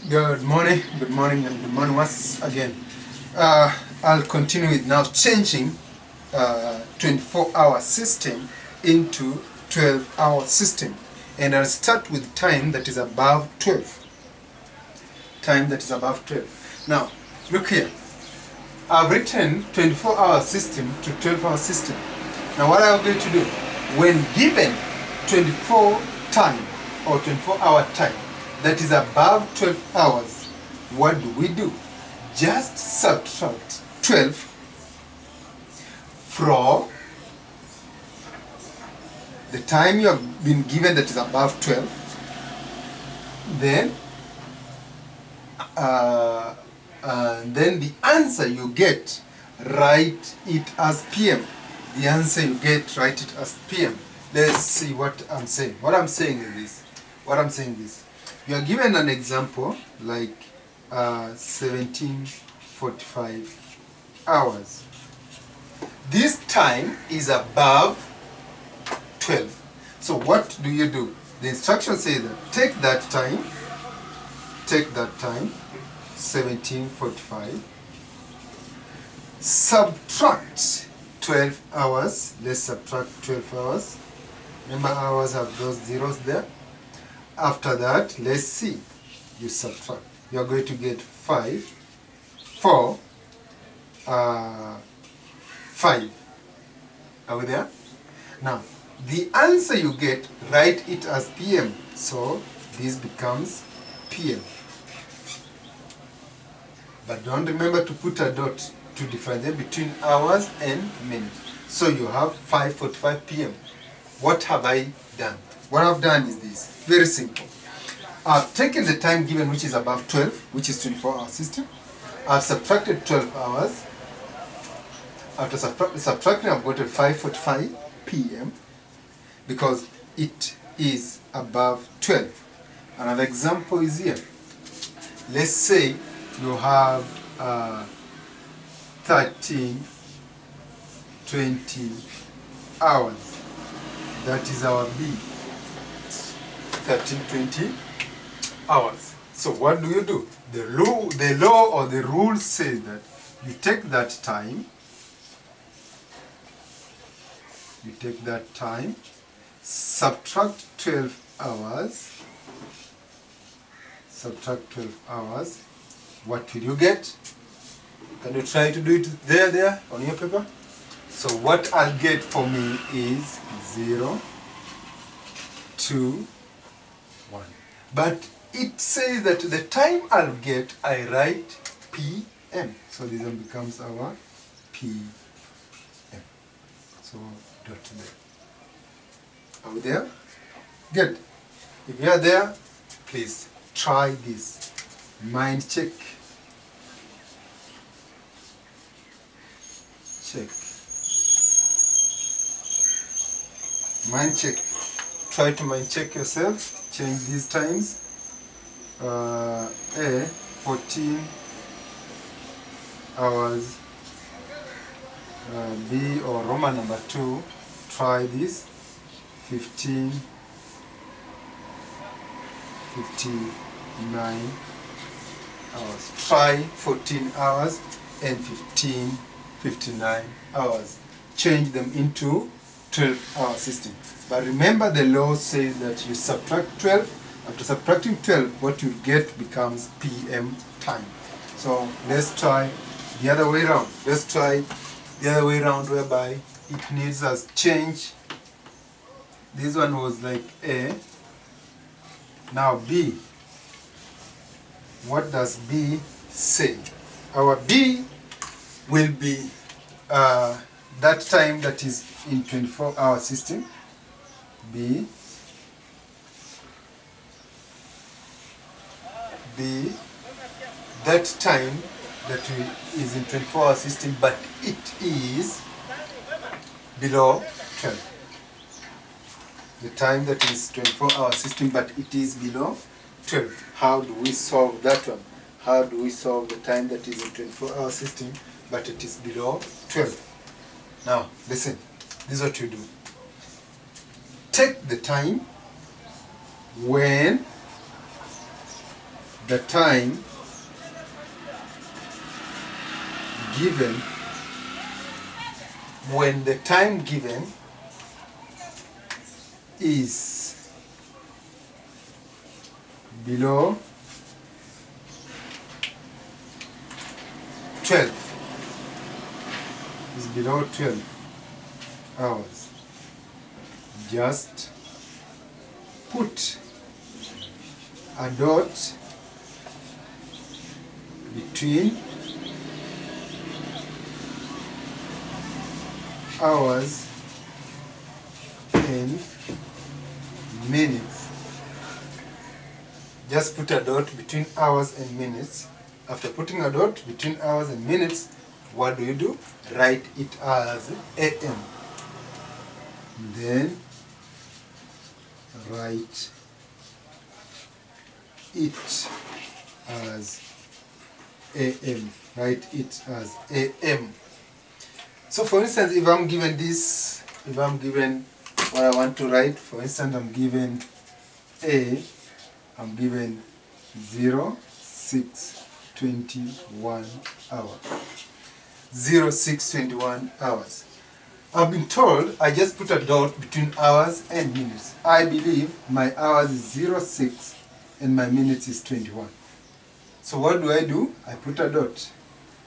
Good morning, and good morning once again. I'll continue with now changing 24-hour system into 12-hour system. And I'll start with time that is above 12. Time that is above 12. Now, look here. I've written 24-hour system to 12-hour system. Now what I'm going to do, when given 24 time or 24-hour time that is above 12 hours, what do? Just subtract 12 from the time you have been given that is above 12, then the answer you get, write it as PM. The answer you get, write it as PM. Let's see what I'm saying. What I'm saying is this. You are given an example like 17:45 hours. This time is above 12. So what do? The instruction says that take that time, 17:45, subtract 12 hours. Let's subtract 12 hours. Remember, hours have those zeros there. After that, let's see. You subtract. You are going to get 5, 4, 5. Are we there? Now, the answer you get, write it as PM. So, this becomes PM. But don't remember to put a dot to differentiate between hours and minutes. So you have 5:45 PM. What have I done? What I've done is this. Very simple. I've taken the time given, which is above 12, which is 24-hour system. I've subtracted 12 hours. After subtracting, I've got a 5:45 PM because it is above 12. Another example is here. Let's say you have 13-20 hours. That is our B. 13-20 hours. So what do? The law or the rule says that you take that time, subtract 12 hours, what will you get? Can you try to do it there on your paper? So what I'll get for me is 0, 2, 1. But it says that the time I'll get, I write PM. So this one becomes our PM. So dot there. Are we there? Good. If you are there, please try this. Mind check. Mind check. Try to mind check yourself. Change these times. A 14 hours. B or Roman number 2. Try this. 59 hours. Try 14 hours and 59 hours. Change them into 12-hour system. But remember, the law says that you subtract 12. After subtracting 12, what you get becomes PM time. So let's try the other way around. Whereby it needs us change. This one was like A. Now B. What does B say? Our B will be that time that is in 24-hour system. B, that time that is in 24-hour system, but it is below 12. The time that is 24-hour system, but it is below 12. How do we solve that one? How do we solve the time that is in 24-hour system, but it is below 12? Now, listen. This is what you do. Take the time when the time given when the time given is below 12 hours. Just put a dot between hours and minutes. Just put a dot between hours and minutes. After putting a dot between hours and minutes, what do? Write it as AM. Then write it as AM. Write it as AM. So for instance, if I'm given this, if I'm given what I want to write, for instance, I'm given A, I'm given 0621 hours. 0621 hours. I've been told I just put a dot between hours and minutes. I believe my hours is 06 and my minutes is 21. So what do? I put a dot.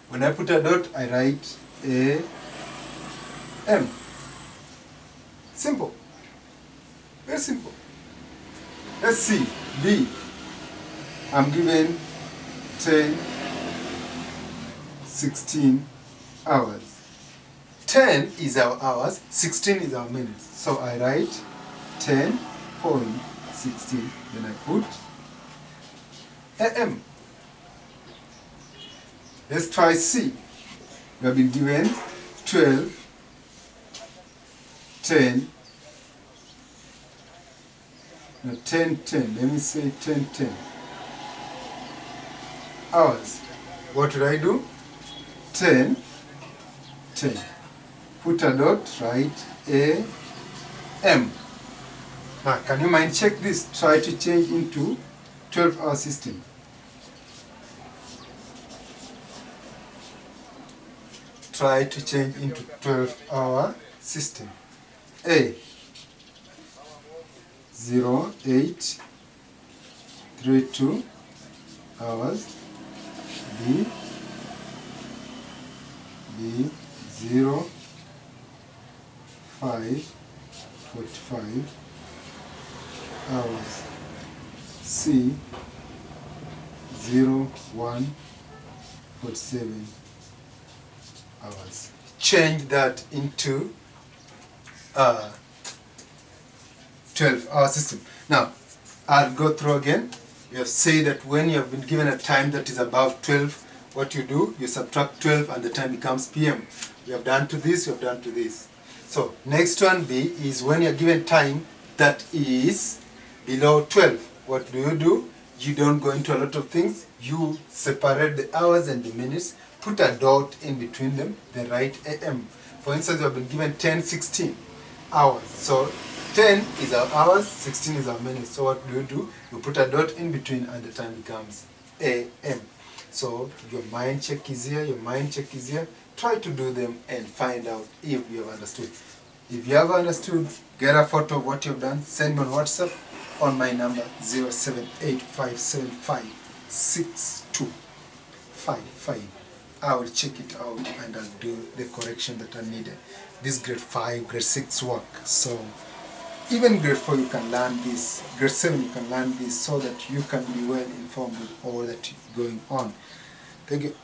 When I put a dot, I write AM. Simple. Very simple. Let's see. B. I'm given 10, 16 hours. 10 is our hours, 16 is our minutes. So I write 10.16, then I put AM. Let's try C. We have been given 12, 10, no, 10, 10, let me say 10, 10 hours. What would I do? 10, 10. Put a dot, write AM. Now, can you mind check this? Try to change into 12-hour system. Try to change into 12-hour system. A 0832 hours. B 0545 hours. C 0147 hours. Change that into 12-hour system. Now, I'll go through again. We have said that when you have been given a time that is above 12, what you do, you subtract 12 and the time becomes PM. You have done to this, you have done to this. So, next one B is when you're given time that is below 12. What do? You don't go into a lot of things. You separate the hours and the minutes, put a dot in between them, then write AM. For instance, you have been given 10, 16 hours. So 10 is our hours, 16 is our minutes. So what do? You put a dot in between and the time becomes AM. So your mind check is here, your mind check is here. Try to do them and find out if you have understood. If you have understood, get a photo of what you've done, send me on WhatsApp on my number 0785756255. I will check it out and I'll do the correction that are needed. This grade 5, grade 6 work. So even grade 4 you can learn this, grade 7 you can learn this so that you can be well informed with all that is going on. Thank you.